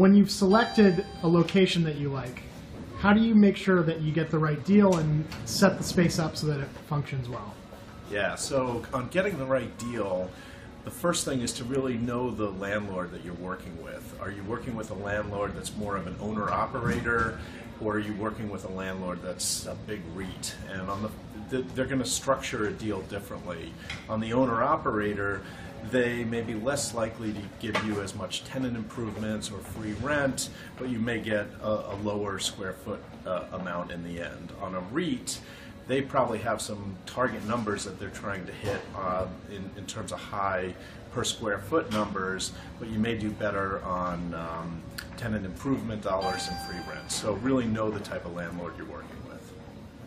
when you've selected a location that you like, how do you make sure that you get the right deal and set the space up so that it functions well? Yeah, so on getting the right deal, the first thing is to really know the landlord that you're working with. Are you working with a landlord that's more of an owner-operator, or are you working with a landlord that's a big REIT? And on they're going to structure a deal differently. On the owner-operator, they may be less likely to give you as much tenant improvements or free rent, but you may get a lower square foot amount in the end. On a REIT, they probably have some target numbers that they're trying to hit in terms of high per square foot numbers, but you may do better on tenant improvement dollars and free rent. So really know the type of landlord you're working with.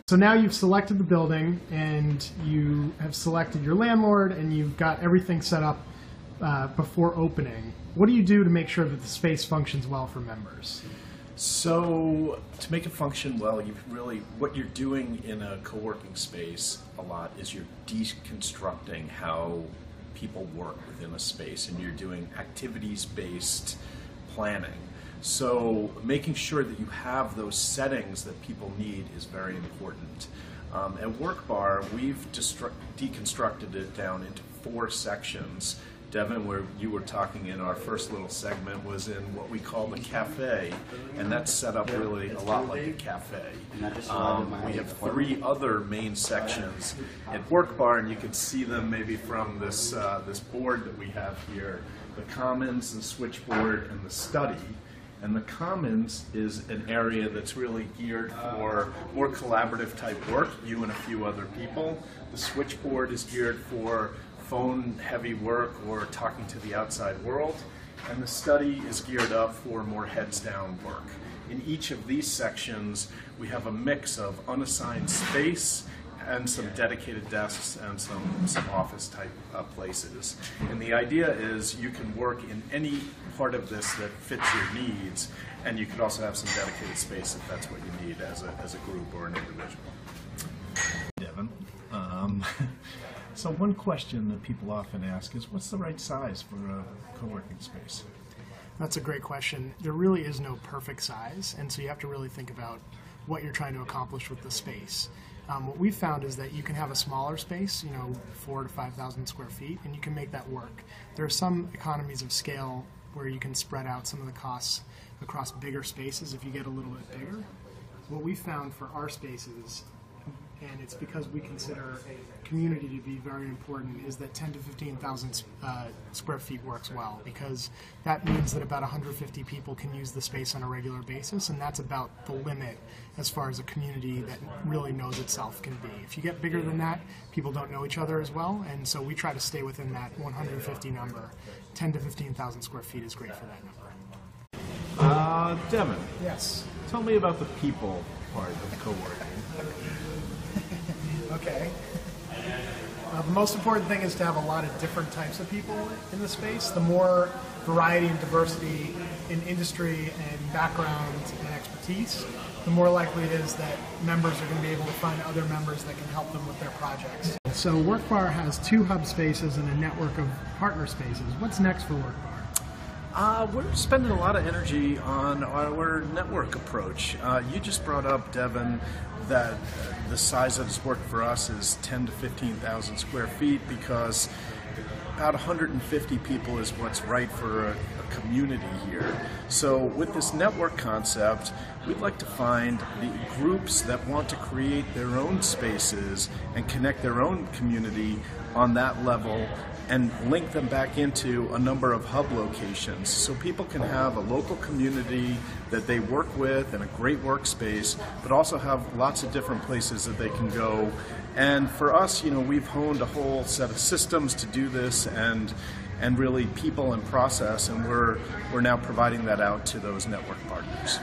So now you've selected the building and you have selected your landlord and you've got everything set up before opening. What do you do to make sure that the space functions well for members? So to make it function well, what you're doing in a co-working space a lot is you're deconstructing how people work within a space, and you're doing activities-based planning. So making sure that you have those settings that people need is very important. At WorkBar, we've deconstructed it down into 4 sections. Devin, where you were talking in our first little segment, was in what we call the cafe, and that's set up really a lot like a cafe. We have 3 other main sections at WorkBar, and you can see them maybe from this board that we have here: the Commons, the Switchboard, and the Study. And the Commons is an area that's really geared for more collaborative type work, you and a few other people. The Switchboard is geared for phone-heavy work or talking to the outside world. And the Study is geared up for more heads-down work. In each of these sections, we have a mix of unassigned space and some dedicated desks and some office type places. And the idea is you can work in any part of this that fits your needs, and you could also have some dedicated space if that's what you need as a group or an individual. Devin, so one question that people often ask is, what's the right size for a co-working space? That's a great question. There really is no perfect size, and so you have to really think about what you're trying to accomplish with the space. What we've found is that you can have a smaller space, 4,000 to 5,000 square feet, and you can make that work. There are some economies of scale where you can spread out some of the costs across bigger spaces if you get a little bit bigger. What we found for our spaces, and it's because we consider community to be very important, is that 10 to 15,000 square feet works well, because that means that about 150 people can use the space on a regular basis, and that's about the limit as far as a community that really knows itself can be. If you get bigger than that, people don't know each other as well, and so we try to stay within that 150 number. 10 to 15,000 square feet is great for that number. Devin. Yes. Tell me about the people part of co-working. Okay. The most important thing is to have a lot of different types of people in the space. The more variety and diversity in industry and background and expertise, the more likely it is that members are going to be able to find other members that can help them with their projects. So WorkBar has 2 hub spaces and a network of partner spaces. What's next for WorkBar? We're spending a lot of energy on our network approach. You just brought up, Devin, that the size of this work for us is 10 to 15,000 square feet, because about 150 people is what's right for a community here. So with this network concept, we'd like to find the groups that want to create their own spaces and connect their own community on that level, and link them back into a number of hub locations, so people can have a local community that they work with and a great workspace, but also have lots of different places that they can go. And for us, we've honed a whole set of systems to do this, and really people and process, and we're now providing that out to those network partners.